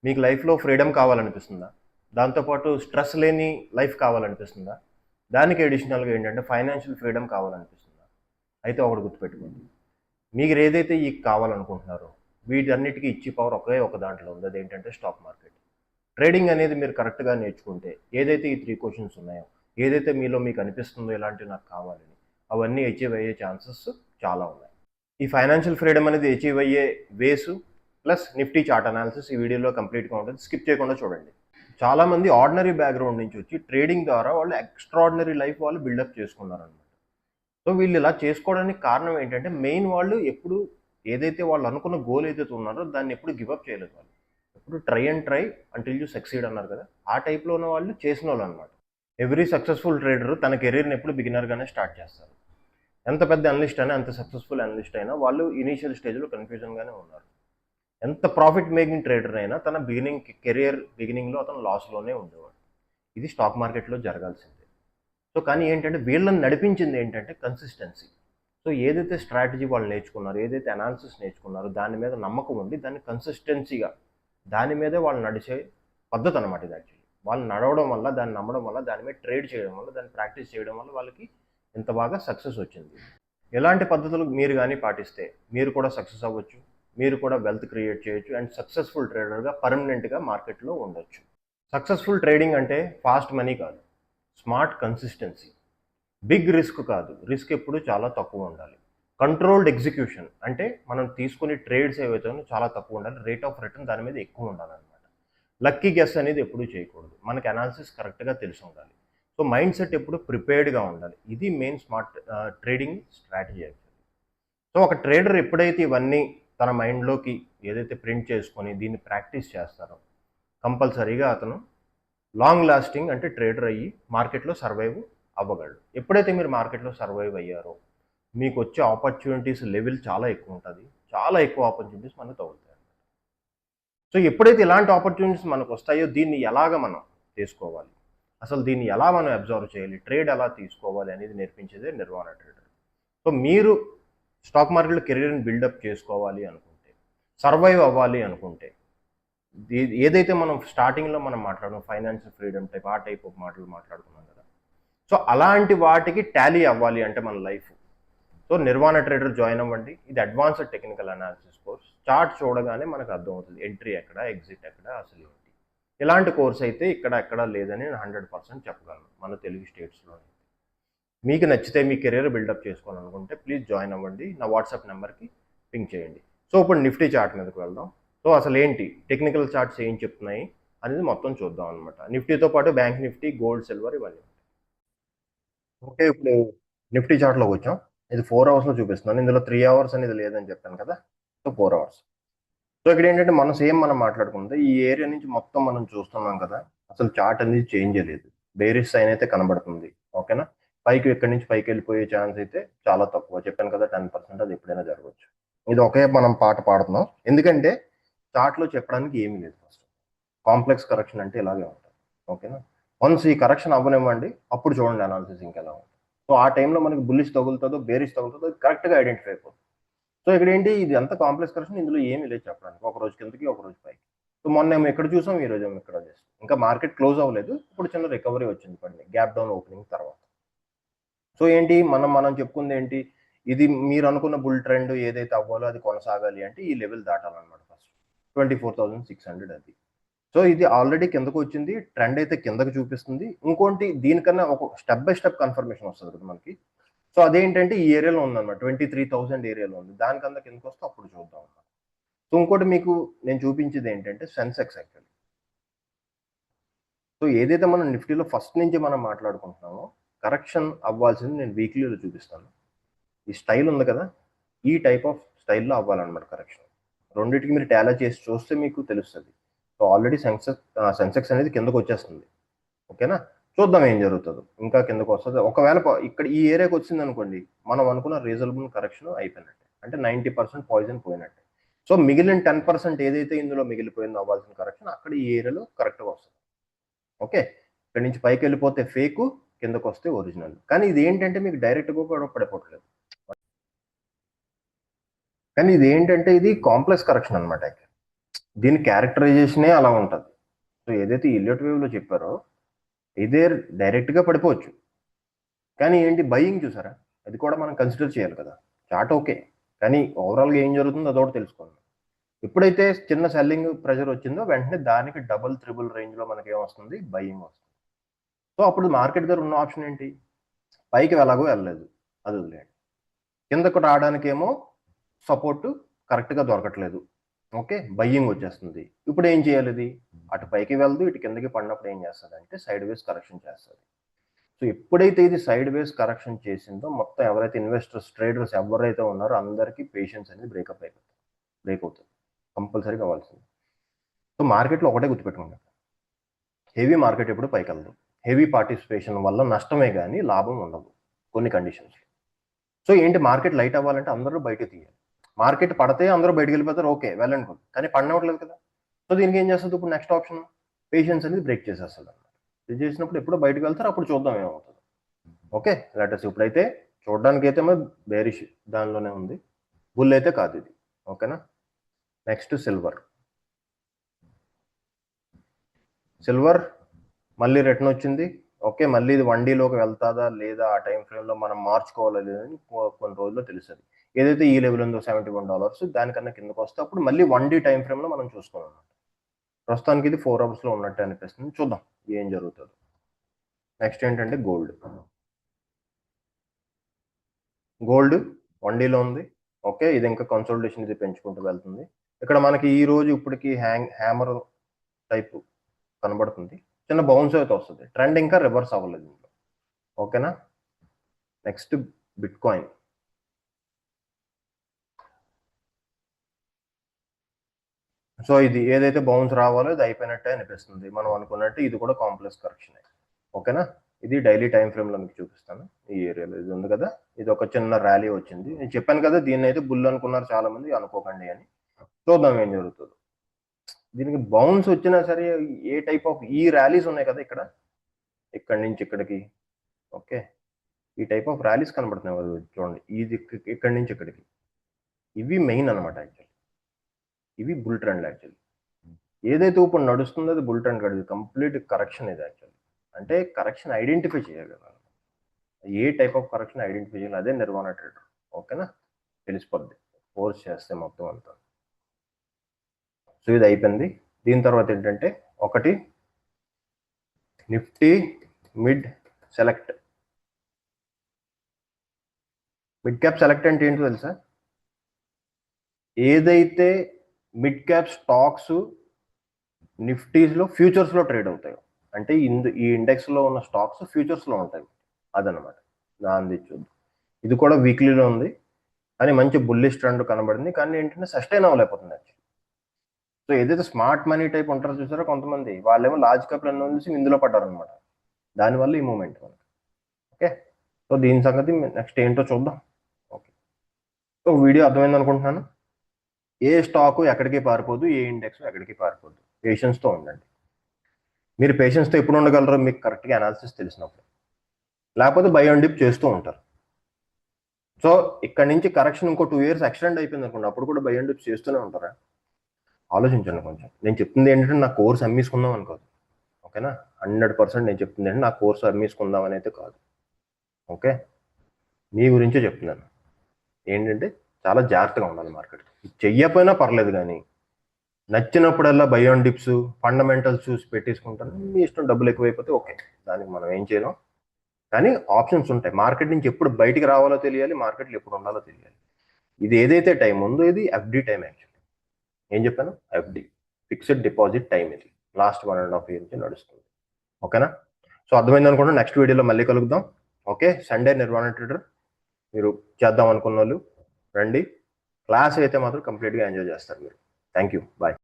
మీకు లైఫ్‌లో ఫ్రీడమ్ కావాలనిపిస్తుందా? దాంతోపాటు స్ట్రెస్ లేని లైఫ్ కావాలనిపిస్తుందా? దానికి అడిషనల్‌గా ఏంటంటే ఫైనాన్షియల్ ఫ్రీడమ్ కావాలనిపిస్తుందా? అయితే ఒకటి గుర్తుపెట్టుకోండి. మీరేదైతే కావాలనుకుంటున్నారో వీటన్నిటికి ఇచ్చే పవర్ ఒకే ఒక దాంట్లో ఉంది. అదేంటంటే స్టాక్ మార్కెట్. ట్రేడింగ్ అనేది మీరు కరెక్ట్‌గా నేర్చుకుంటే ఏదైతే ఈ 3 క్వెషన్స్ ఉన్నాయో, ఏదైతే మీలో మీకు అనిపిస్తుందో ఇలాంటివి నాకు కావాలని, అవన్నీ అచీవ్ అయ్యే ఛాన్సెస్ చాలా ఉన్నాయి. ఈ ఫైనాన్షియల్ ఫ్రీడమ్ అనేది అచీవ్ అయ్యే వేస్ ప్లస్ నిఫ్టీ చార్ట్ అనాలిసిస్ ఈ వీడియోలో కంప్లీట్గా ఉంటుంది. స్కిప్ చేయకుండా చూడండి. చాలామంది ఆర్డినరీ బ్యాక్గ్రౌండ్ నుంచి వచ్చి ట్రేడింగ్ ద్వారా వాళ్ళు ఎక్స్ట్రాడినరీ లైఫ్ వాళ్ళు బిల్డప్ చేసుకున్నారనమాట. సో వీళ్ళు ఇలా చేసుకోవడానికి కారణం ఏంటంటే మెయిన్ వాళ్ళు ఎప్పుడు ఏదైతే వాళ్ళు అనుకున్న గోల్ ఏదైతే ఉన్నారో దాన్ని ఎప్పుడు గివప్ చేయలేదు వాళ్ళు. ఎప్పుడు try and try until you succeed అన్నారు కదా, ఆ టైప్లో ఉన్న వాళ్ళు చేసిన వాళ్ళు అనమాట. ఎవ్రీ సక్సెస్ఫుల్ ట్రేడర్ తన కెరీర్ని ఎప్పుడు బిగినర్గానే స్టార్ట్ చేస్తారు. ఎంత పెద్ద అనలిస్ట్ అయినా, ఎంత సక్సెస్ఫుల్ అనలిస్ట్ అయినా వాళ్ళు ఇనీషియల్ స్టేజ్లో కన్ఫ్యూజన్గానే ఉన్నారు. ఎంత ప్రాఫిట్ మేకింగ్ ట్రేడర్ అయినా తన కెరియర్ బిగినింగ్లో అతను లాస్లోనే ఉండేవాడు. ఇది స్టాక్ మార్కెట్లో జరగాల్సిందే. సో కానీ ఏంటంటే వీళ్ళని నడిపించింది ఏంటంటే కన్సిస్టెన్సీ. సో ఏదైతే స్ట్రాటజీ వాళ్ళు నేర్చుకున్నారో, ఏదైతే అనాలిసిస్ నేర్చుకున్నారో దాని మీద నమ్మకం ఉండి దాన్ని కన్సిస్టెన్సీగా దాని మీదే వాళ్ళు నడిచే పద్ధతి అనమాట ఇది. యాక్చువల్లీ వాళ్ళు నడవడం వల్ల, దాన్ని నమ్మడం వల్ల, దాని మీద ట్రేడ్ చేయడం వల్ల, దాన్ని ప్రాక్టీస్ చేయడం వల్ల వాళ్ళకి ఇంత బాగా సక్సెస్ వచ్చింది. ఎలాంటి పద్ధతులు మీరు కానీ పాటిస్తే మీరు కూడా సక్సెస్ అవ్వచ్చు, మీరు కూడా వెల్త్ క్రియేట్ చేయొచ్చు అండ్ సక్సెస్ఫుల్ ట్రేడర్గా పర్మనెంట్గా మార్కెట్లో ఉండొచ్చు. సక్సెస్ఫుల్ ట్రేడింగ్ అంటే ఫాస్ట్ మనీ కాదు, స్మార్ట్ కన్సిస్టెన్సీ. బిగ్ రిస్క్ కాదు, రిస్క్ ఎప్పుడు చాలా తక్కువ ఉండాలి. కంట్రోల్డ్ ఎగ్జిక్యూషన్ అంటే మనం తీసుకునే ట్రేడ్స్ ఏవైతే చాలా తక్కువ ఉండాలి, రేట్ ఆఫ్ రిటర్న్ దాని మీద ఎక్కువ ఉండాలన్నమాట. లక్కీ గెస్ అనేది ఎప్పుడూ చేయకూడదు, మనకి అనాలిసిస్ కరెక్ట్గా తెలిసి ఉండాలి. సో మైండ్ సెట్ ఎప్పుడు ప్రిపేర్డ్గా ఉండాలి. ఇది main smart trading strategy actually. So ఒక ట్రేడర్ ఎప్పుడైతే ఇవన్నీ తన మైండ్లోకి ఏదైతే ప్రింట్ చేసుకొని దీన్ని ప్రాక్టీస్ చేస్తారో కంపల్సరీగా అతను లాంగ్ లాస్టింగ్ అంటే ట్రేడర్ అయ్యి మార్కెట్లో సర్వైవ్ అవ్వగలడు. ఎప్పుడైతే మీరు మార్కెట్లో సర్వైవ్ అయ్యారో మీకు వచ్చే ఆపర్చునిటీస్ లెవెల్ చాలా ఎక్కువ ఉంటుంది, చాలా ఎక్కువ ఆపర్చునిటీస్ మనకు తగులుతాయి. సో ఎప్పుడైతే ఇలాంటి ఆపర్చునిటీస్ మనకు వస్తాయో దీన్ని ఎలాగ మనం తీసుకోవాలి, అసలు దీన్ని ఎలా మనం అబ్జర్వ్ చేయాలి, ట్రేడ్ ఎలా తీసుకోవాలి అనేది నేర్పించేదే నిర్వాణ ట్రేడర్. సో మీరు స్టాక్ మార్కెట్లో కెరీర్ని బిల్డప్ చేసుకోవాలి అనుకుంటే, సర్వైవ్ అవ్వాలి అనుకుంటే, ఏదైతే మనం స్టార్టింగ్లో మనం మాట్లాడడం ఫైనాన్షియల్ ఫ్రీడమ్ టైప్ ఆ టైప్ ఆఫ్ మాటలు మాట్లాడుకున్నాం కదా, సో అలాంటి వాటికి టాలీ అవ్వాలి అంటే మన లైఫ్. సో నిర్వాణ ట్రేడర్ జాయిన్ అవ్వండి. ఇది advanced technical analysis course. Chart చూడగానే మనకు అర్థమవుతుంది ఎంట్రీ ఎక్కడ, ఎగ్జిట్ ఎక్కడ, అసలు ఏంటి. ఇలాంటి కోర్స్ అయితే ఇక్కడ ఎక్కడా లేదని నేను 100% చెప్పగలను మన తెలుగు స్టేట్స్లో. మీకు నచ్చితే మీ కెరీర్ బిల్డప్ చేసుకోవాలనుకుంటే ప్లీజ్ జాయిన్ అవ్వండి. నా వాట్సాప్ నెంబర్కి పింక్ చేయండి. సో ఇప్పుడు నిఫ్టీ చార్ట్ మీదకి వెళ్దాం. సో అసలు ఏంటి టెక్నికల్ చార్ట్స్ ఏం చెప్తున్నాయి అనేది మొత్తం చూద్దాం అనమాట. నిఫ్టీతో పాటు బ్యాంక్ నిఫ్టీ, గోల్డ్, సిల్వర్ ఇవన్నీ. ఓకే, ఇప్పుడు నిఫ్టీ చార్ట్లోకి వచ్చాం. ఇది 4 అవర్స్లో చూపిస్తున్నాను. ఇందులో 3 అవర్స్ అనేది లేదని చెప్పాను కదా, సో 4 అవర్స్. సో ఇక్కడ ఏంటంటే మనం సేమ్ మనం మాట్లాడుకుంటే ఈ ఏరియా నుంచి మొత్తం మనం చూస్తున్నాం కదా, అసలు చార్ట్ అనేది చేంజ్ లేదు. బేరిష్ సైన్ అయితే కనబడుతుంది. ఓకేనా, పైకి ఇక్కడి నుంచి పైకి వెళ్ళిపోయే ఛాన్స్ అయితే చాలా తక్కువ. చెప్పాను కదా 10% అది ఎప్పుడైనా జరగవచ్చు. ఇది ఒకే మనం పాట పాడుతున్నాం ఎందుకంటే చార్ట్లో చెప్పడానికి ఏమీ లేదు. ఫస్ట్ కాంప్లెక్స్ కరెక్షన్ అంటే ఇలాగే ఉంటుంది. ఓకేనా, వన్స్ ఈ కరెక్షన్ అవ్వనివ్వండి, అప్పుడు చూడండి అనాలిసిస్ ఇంకెలా ఉంటుంది. సో ఆ టైంలో మనకి బుల్లిష్ తగులుతుందో బేరిష్ తగులుతుందో కరెక్ట్గా ఐడెంటిఫై అయిపోతుంది. సో ఇక్కడ ఏంటి, ఇది అంత కాంప్లెక్స్ కరెక్షన్, ఇందులో ఏమీ లేదు చెప్పడానికి. ఒక రోజు కిందకి ఒక రోజు పైకి. సో మొన్న ఏమో ఇక్కడ చూసాం, ఈ రోజు ఏమో ఇక్కడ చేస్తాం. ఇంకా మార్కెట్ క్లోజ్ అవ్వలేదు, ఇప్పుడు చిన్న రికవరీ వచ్చింది పడింది గ్యాప్ డౌన్ ఓపెనింగ్ తర్వాత. సో ఏంటి మనం చెప్పుకుంది ఏంటి, ఇది మీరు అనుకున్న బుల్ ట్రెండ్ ఏదైతే అవ్వాలో అది కొనసాగాలి అంటే ఈ లెవెల్ దాటాలన్నమాట. ఫస్ట్ 24,600 అది. సో ఇది ఆల్రెడీ కిందకు వచ్చింది, ట్రెండ్ అయితే కిందకు చూపిస్తుంది. ఇంకోటి దీనికన్నా ఒక స్టెప్ బై స్టెప్ కన్ఫర్మేషన్ వస్తుంది కదా మనకి. సో అదేంటంటే ఈ ఏరియాలో ఉందన్నమాట, 23,000 ఏరియాలో ఉంది. దానికన్నా కిందకు వస్తే అప్పుడు చూద్దాం అన్నమాట. సో ఇంకోటి మీకు నేను చూపించేది ఏంటంటే సెన్సెక్స్ యాక్చువల్లీ. సో ఏదైతే మనం నిఫ్టీలో ఫస్ట్ నుంచి మనం మాట్లాడుకుంటున్నామో కరెక్షన్ అవ్వాల్సింది నేను వీక్లీలో చూపిస్తాను. ఈ స్టైల్ ఉంది కదా, ఈ టైప్ ఆఫ్ స్టైల్లో అవ్వాలన్నమాట కరెక్షన్. రెండింటికి మీరు టాలీ చేసి చూస్తే మీకు తెలుస్తుంది. సో ఆల్రెడీ సెన్సెక్స్ అనేది కిందకు వచ్చేస్తుంది. ఓకేనా, చూద్దాం ఏం జరుగుతుందో. ఇంకా కిందకు వస్తుంది. ఒకవేళ ఇక్కడ ఈ ఏరియాకి వచ్చింది అనుకోండి, మనం అనుకున్న రీజనబుల్ కరెక్షన్ అయిపోయినట్టే, అంటే 90% పాయిజన్ పోయినట్టే. సో మిగిలిన 10% ఏదైతే ఇందులో మిగిలిపోయిందో అవ్వాల్సిన కరెక్షన్ అక్కడ ఈ ఏరియాలో కరెక్ట్గా వస్తుంది. ఓకే, ఇక్కడ నుంచి పైకి వెళ్ళిపోతే ఫేక్, కిందకు వస్తే ఒరిజినల్. కానీ ఇది ఏంటంటే మీకు డైరెక్ట్గా కూడా పడిపోవట్లేదు. కానీ ఇది ఏంటంటే ఇది కాంప్లెక్స్ కరెక్షన్ అనమాట. దీని క్యారెక్టరైజేషనే అలా ఉంటుంది. సో ఏదైతే ఇలియట్ వేవ్లో చెప్పారో ఇదే డైరెక్ట్గా పడిపోవచ్చు, కానీ ఏంటి బయింగ్ చూసారా, అది కూడా మనం కన్సిడర్ చేయాలి కదా. చార్ట్ ఓకే, కానీ ఓవరాల్గా ఏం జరుగుతుందో అదొకటి తెలుసుకోండి. ఎప్పుడైతే చిన్న సెల్లింగ్ ప్రెషర్ వచ్చిందో వెంటనే దానికి డబుల్ త్రిబుల్ రేంజ్లో మనకి ఏమొస్తుంది, బయింగ్ వస్తుంది. సో అప్పుడు మార్కెట్ దగ్గర ఉన్న ఆప్షన్ ఏంటి, పైకి ఎలాగో వెళ్ళలేదు అది వదిలేయండి, కిందకు రావడానికేమో సపోర్ట్ కరెక్ట్గా దొరకట్లేదు, ఓకే బయ్యింగ్ వచ్చేస్తుంది. ఇప్పుడు ఏం చేయాలి, ఇది అటు పైకి వెళ్దు ఇటు కిందకి పడినప్పుడు ఏం చేస్తుంది అంటే సైడ్ వేస్ కరెక్షన్ చేస్తుంది. సో ఎప్పుడైతే ఇది సైడ్ వేస్ కరెక్షన్ చేసిందో మొత్తం ఎవరైతే ఇన్వెస్టర్స్ ట్రేడర్స్ ఎవరైతే ఉన్నారో అందరికీ పేషెన్స్ అనేది బ్రేక్ అవుతుంది, కంపల్సరీ కావాల్సింది. సో మార్కెట్లో ఒకటే గుర్తుపెట్టుకోండి, హెవీ మార్కెట్ ఎప్పుడు పైకి వెళ్ళదు, హెవీ పార్టిసిపేషన్ వల్ల నష్టమే కానీ లాభం ఉండదు కొన్ని కండిషన్స్. సో ఏంటి, మార్కెట్ లైట్ అవ్వాలంటే అందరూ బయట తీయాలి. మార్కెట్ పడితే అందరూ బయటకు వెళ్ళిపోతారు, ఓకే వెళ్ళనుకోండి, కానీ పడినవ్వట్లేదు కదా. సో దీనికి ఏం చేస్తుంది, ఇప్పుడు నెక్స్ట్ ఆప్షన్ పేషెన్స్ అనేది బ్రేక్ చేసేస్తుంది అన్నమాట. ఇది చేసినప్పుడు ఎప్పుడో బయటకు వెళ్తారు, అప్పుడు చూద్దాం ఏమవుతుంది. ఓకే లెటర్స్ ఇప్పుడైతే చూడడానికి అయితే బేరిష్ దానిలోనే ఉంది, బుల్ అయితే కాదు ఇది. ఓకేనా, నెక్స్ట్ సిల్వర్ మళ్ళీ రిటర్న్ వచ్చింది. ఓకే మళ్ళీ ఇది 1Dలోకి వెళ్తాదా లేదా, ఆ టైం ఫ్రేమ్లో మనం మార్చుకోవాలా లేదని కొన్ని రోజుల్లో తెలుస్తుంది. ఏదైతే ఈ లెవెల్ ఉందో $71 దానికన్నా కిందకు వస్తే అప్పుడు మళ్ళీ 1D టైం ఫ్రేమ్లో మనం చూసుకోవాలి. ప్రస్తుతానికి ఇది 4 అవర్స్లో ఉన్నట్టు అనిపిస్తుంది, చూద్దాం ఏం జరుగుతుందో. నెక్స్ట్ ఏంటంటే గోల్డ్ 1Dలో ఉంది. ఓకే ఇది ఇంకా కన్సోలిడేషన్ ఇది పెంచుకుంటూ వెళ్తుంది. ఇక్కడ మనకి ఈ రోజు ఇప్పటికి హ్యామర్ టైప్ కనబడుతుంది, చిన్న బౌన్స్ అయితే వస్తుంది, ట్రెండ్ ఇంకా రివర్స్ అవ్వలేదు ఇంట్లో. ఓకేనా, నెక్స్ట్ బిట్ కాయిన్. సో ఇది ఏదైతే బౌన్స్ రావాలో ఇది అయిపోయినట్టే అనిపిస్తుంది, మనం అనుకున్నట్టు ఇది కూడా కాంప్లెక్స్ కరెక్షన్. ఓకేనా, ఇది డైలీ టైం ఫ్రేమ్లో మీకు చూపిస్తాను. ఈ ఏరియాలో ఇది ఉంది కదా, ఇది ఒక చిన్న ర్యాలీ వచ్చింది, నేను చెప్పాను కదా దీన్ని అయితే బుల్ అనుకున్నారు చాలా మంది, అనుకోకండి అని. చూద్దాం ఏం జరుగుతుందో. దీనికి బౌన్స్ వచ్చినా సరే ఏ టైప్ ఆఫ్ ఈ ర్యాలీస్ ఉన్నాయి కదా ఇక్కడి నుంచి ఇక్కడికి, ఓకే ఈ టైప్ ఆఫ్ ర్యాలీస్ కనబడుతున్నాయి చూడండి, ఇది ఇక్కడి నుంచి ఇక్కడికి, ఇవి మెయిన్ అనమాట. యాక్చువల్లీ ఇవి బుల్ ట్రెండ్. యాక్చువల్లీ ఏదైతే ఇప్పుడు నడుస్తుందో అది బుల్ ట్రెండ్ కాదు, కంప్లీట్ కరెక్షన్ ఇది. యాక్చువల్లీ అంటే కరెక్షన్ ఐడెంటిఫై చేయాలి కదా, ఏ టైప్ ఆఫ్ కరెక్షన్ ఐడెంటిఫై చేయాలి, అదే నిర్వాణ ట్రేడర్. ఓకేనా, తెలిసిపోద్ది ఫోర్స్ చేస్తే మొత్తం అంతా. సో ఇది అయిపోయింది. దీని తర్వాత ఏంటంటే ఒకటి నిఫ్టీ మిడ్ క్యాప్ సెలెక్ట్ అంటే ఏంటో తెలుసా, ఏదైతే మిడ్ క్యాప్ స్టాక్స్ నిఫ్టీస్లో ఫ్యూచర్స్లో ట్రేడ్ అవుతాయో, అంటే ఈ ఇండెక్స్లో ఉన్న స్టాక్స్ ఫ్యూచర్స్లో ఉంటాయి, అదనమాట. దాన్ని చూద్దాం, ఇది కూడా వీక్లీలో ఉంది కానీ మంచి బుల్లిష్ ట్రెండ్ కనబడింది, కానీ ఏంటంటే సస్టైన్ అవ్వలేకపోతుంది యాక్చువల్లీ. సో ఏదైతే స్మార్ట్ మనీ టైప్ ఉంటారో చూసారో కొంతమంది, వాళ్ళేమో లార్జ్ క్యాప్ చూసి ఇందులో పడ్డారు అనమాట, దానివల్ల ఈ మూమెంట్ మనకి. ఓకే సో దీని సంగతి నెక్స్ట్ ఏంటో చూద్దాం. ఓకే సో వీడియో అర్థమైంది అనుకుంటున్నాను. ఏ స్టాక్ ఎక్కడికి పారిపోదు, ఏ ఇండెక్స్ ఎక్కడికి పారిపోదు, పేషెన్స్తో ఉండండి. మీరు పేషెన్స్తో ఎప్పుడు ఉండగలరో మీకు కరెక్ట్గా అనాలిసిస్ తెలిసినప్పుడు, లేకపోతే బై అండ్ డిప్ చేస్తూ ఉంటారు. సో ఇక్కడ నుంచి కరెక్షన్ ఇంకో 2 years ఎక్స్టెండ్ అయిపోయింది అనుకోండి, అప్పుడు కూడా బై అండ్ డిప్ చేస్తూనే ఉంటారా, ఆలోచించండి కొంచెం. నేను చెప్తుంది ఏంటంటే నా కోర్స్ అమ్మేసుకుందాం అనుకోదు, ఓకేనా. 100% నేను చెప్తుంది ఏంటంటే నా కోర్సు అమ్మేసుకుందాం అని అయితే కాదు, ఓకే మీ గురించే చెప్తున్నాను. ఏంటంటే చాలా జాగ్రత్తగా ఉండాలి మార్కెట్, చెయ్యకపోయినా పర్లేదు కానీ నచ్చినప్పుడల్లా బై ఆన్ డిప్స్ ఫండమెంటల్స్ చూసి పెట్టేసుకుంటాను, మీ ఇష్టం. డబ్బులు ఎక్కువైపోతే ఓకే, దానికి మనం ఏం చేయలేం, కానీ ఆప్షన్స్ ఉంటాయి. మార్కెట్ నుంచి ఎప్పుడు బయటికి రావాలో తెలియాలి, మార్కెట్లో ఎప్పుడు ఉండాలో తెలియాలి. ఇది ఏదైతే టైం ఉందో ఇది ఎఫ్డి టైం. యాక్చువల్లీ ఏం చెప్పాను, ఎఫ్డి ఫిక్స్డ్ డిపాజిట్ టైం, ఇది లాస్ట్ 1.5 year నుంచి నడుస్తుంది. ఓకేనా, సో అర్థమైంది అనుకుంటా. నెక్స్ట్ వీడియోలో మళ్ళీ కలుద్దాం. ఓకే, సండే నిర్వాణ ట్రేడర్ మీరు చేద్దాం అనుకున్న వాళ్ళు రండి, క్లాస్ అయితే మాత్రం కంప్లీట్గా ఎంజాయ్ చేస్తారు మీరు. Thank you, bye.